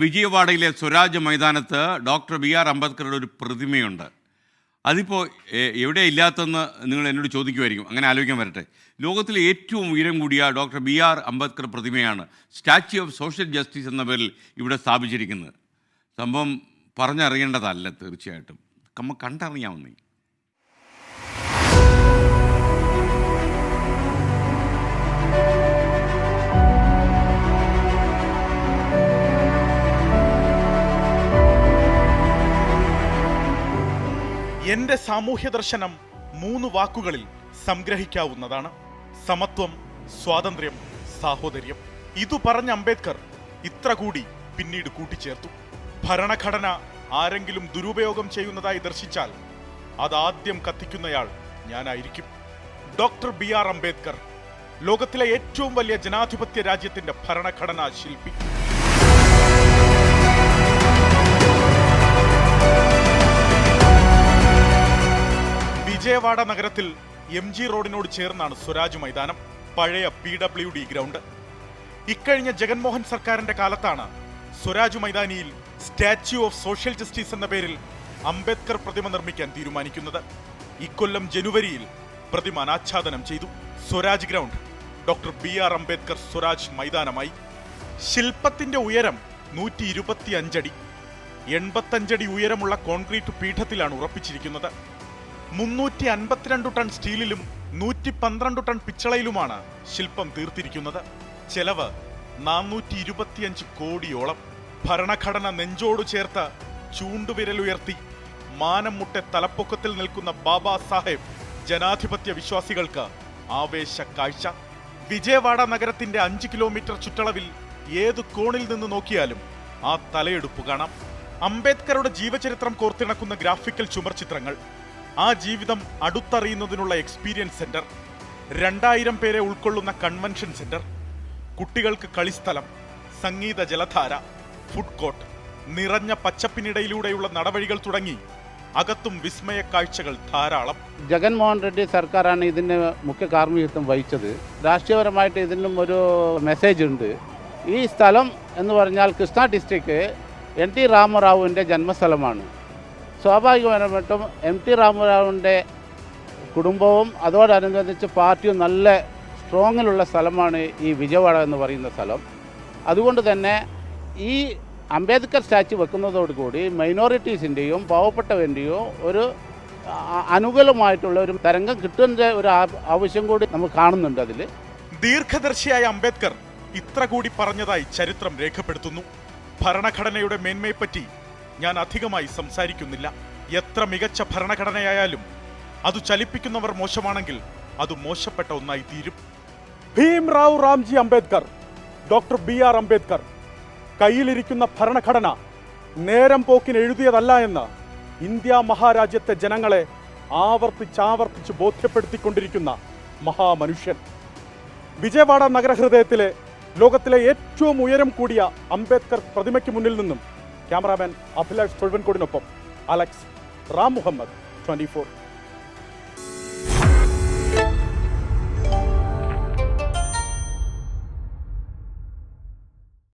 വിജയവാഡയിലെ സ്വരാജ് മൈതാനത്ത് doctor BR. അംബേദ്കറുടെ ഒരു പ്രതിമയുണ്ട്. അതിപ്പോൾ എവിടെ ഇല്ലാത്തെന്ന് നിങ്ങൾ എന്നോട് ചോദിക്കുമായിരിക്കും. അങ്ങനെ ആലോചിക്കാൻ വരട്ടെ. ലോകത്തിലെ ഏറ്റവും ഉയരം കൂടിയ ഡോക്ടർ ബി.ആർ. അംബേദ്കർ പ്രതിമയാണ് സ്റ്റാച്യു ഓഫ് സോഷ്യൽ ജസ്റ്റിസ് എന്ന പേരിൽ ഇവിടെ സ്ഥാപിച്ചിരിക്കുന്നത്. സംഭവം പറഞ്ഞറിയേണ്ടതല്ല, തീർച്ചയായിട്ടും നമ്മൾ കണ്ടറിയാവുന്നേ. എന്റെ സാമൂഹ്യ ദർശനം 3 വാക്കുകളിൽ സംഗ്രഹിക്കാവുന്നതാണ്: സമത്വം, സ്വാതന്ത്ര്യം, സാഹോദര്യം. ഇതു പറഞ്ഞ അംബേദ്കർ ഇത്ര കൂടി പിന്നീട് കൂട്ടിച്ചേർത്തു: ഭരണഘടന ആരെങ്കിലും ദുരുപയോഗം ചെയ്യുന്നതായി ദർശിച്ചാൽ അതാദ്യം കത്തിക്കുന്നയാൾ ഞാനായിരിക്കും. Doctor B R. അംബേദ്കർ, ലോകത്തിലെ ഏറ്റവും വലിയ ജനാധിപത്യ രാജ്യത്തിന്റെ ഭരണഘടനാ ശില്പി. വിജയവാഡ നഗരത്തിൽ MG റോഡിനോട് ചേർന്നാണ് സ്വരാജ് മൈതാനം, പഴയ PWD ഗ്രൗണ്ട്. ഇക്കഴിഞ്ഞ ജഗൻമോഹൻ സർക്കാരിന്റെ കാലത്താണ് സ്വരാജ് മൈതാനിയിൽ സ്റ്റാച്യു ഓഫ് സോഷ്യൽ ജസ്റ്റിസ് എന്ന പേരിൽ അംബേദ്കർ പ്രതിമ നിർമ്മിക്കാൻ തീരുമാനിക്കുന്നത്. ഇക്കൊല്ലം ജനുവരിയിൽ പ്രതിമ അനാച്ഛാദനം ചെയ്തു. Swaraj ground doctor B R. Ambedkar Swaraj മൈതാനമായി. ശില്പത്തിന്റെ ഉയരം 125 അടി. 85 അടി ഉയരമുള്ള കോൺക്രീറ്റ് പീഠത്തിലാണ് ഉറപ്പിച്ചിരിക്കുന്നത്. 352 ടൺ സ്റ്റീലിലും 112 ടൺ പിച്ചളയിലുമാണ് ശില്പം തീർത്തിരിക്കുന്നത്. ചെലവ് 425 കോടിയോളം. ഭരണഘടന നെഞ്ചോട് ചേർത്ത് ചൂണ്ടുവിരലുയർത്തി മാനം മുട്ടെ തലപ്പൊക്കത്തിൽ നിൽക്കുന്ന ബാബാ സാഹേബ് ജനാധിപത്യ വിശ്വാസികൾക്ക് ആവേശ കാഴ്ച. വിജയവാഡ നഗരത്തിന്റെ 5 കിലോമീറ്റർ ചുറ്റളവിൽ ഏതു കോണിൽ നിന്ന് നോക്കിയാലും ആ തലയെടുപ്പ് കാണാം. അംബേദ്കറുടെ ജീവചരിത്രം കോർത്തിണക്കുന്ന ഗ്രാഫിക്കൽ ചുമർചിത്രങ്ങൾ, ആ ജീവിതം അടുത്തറിയുന്നതിനുള്ള എക്സ്പീരിയൻസ് സെന്റർ, 2000 പേരെ ഉൾക്കൊള്ളുന്ന കൺവെൻഷൻ സെന്റർ, കുട്ടികൾക്ക് കളിസ്ഥലം, സംഗീത ജലധാര, ഫുഡ് കോർട്ട്, നിറഞ്ഞ പച്ചപ്പിനിടയിലൂടെയുള്ള നടവഴികൾ തുടങ്ങി അകത്തും വിസ്മയ കാഴ്ചകൾ ധാരാളം. ജഗൻമോഹൻ റെഡ്ഡി സർക്കാരാണ് ഇതിന് മുഖ്യ കാർമ്മികത്വം വഹിച്ചത്. രാഷ്ട്രീയപരമായിട്ട് ഇതിനും ഒരു മെസ്സേജ് ഉണ്ട്. ഈ സ്ഥലം എന്ന് പറഞ്ഞാൽ കൃഷ്ണ ഡിസ്ട്രിക്റ്റ് NT രാമറാവുവിൻ്റെ ജന്മസ്ഥലമാണ്. സ്വാഭാവികമായിട്ടും MT രാമറാവുവിൻ്റെ കുടുംബവും അതോടനുബന്ധിച്ച് പാർട്ടിയും നല്ല സ്ട്രോങ്ങിലുള്ള സ്ഥലമാണ് ഈ വിജയവാഡ എന്ന് പറയുന്ന സ്ഥലം. അതുകൊണ്ട് തന്നെ ഈ അംബേദ്കർ സ്റ്റാച്യു വെക്കുന്നതോടുകൂടി മൈനോറിറ്റീസിൻ്റെയും പാവപ്പെട്ടവൻ്റെയും ഒരു അനുകൂലമായിട്ടുള്ള ഒരു തരംഗം കിട്ടുന്ന ഒരു ആവശ്യം കൂടി നമ്മൾ കാണുന്നുണ്ട്. അതിൽ ദീർഘദർശിയായ അംബേദ്കർ ഇത്ര കൂടി പറഞ്ഞതായി ചരിത്രം രേഖപ്പെടുത്തുന്നു: ഭരണഘടനയുടെ മേന്മയെപ്പറ്റി ഞാൻ അധികമായി സംസാരിക്കുന്നില്ല. എത്ര മികച്ച ഭരണഘടനയായാലും അത് ചലിപ്പിക്കുന്നവർ മോശമാണെങ്കിൽ അത് മോശപ്പെട്ട ഒന്നായി തീരും. Bhimrao Ramji Ambedkar, doctor B R. അംബേദ്കർ കയ്യിലിരിക്കുന്ന ഭരണഘടന നേരം പോക്കിന് എഴുതിയതല്ല എന്ന് ഇന്ത്യ മഹാരാജ്യത്തെ ജനങ്ങളെ ആവർത്തിച്ചാവർത്തിച്ച് ബോധ്യപ്പെടുത്തിക്കൊണ്ടിരിക്കുന്ന മഹാമനുഷ്യൻ. വിജയവാഡ നഗരഹൃദയത്തിലെ ലോകത്തിലെ ഏറ്റവും ഉയരം കൂടിയ അംബേദ്കർ പ്രതിമയ്ക്ക് മുന്നിൽ നിന്നും ക്യാമറാമാൻ അഭിലാഷ് തൊഴുവൻകോടിനൊപ്പം അലക്സ് റാം മുഹമ്മദ്, 24.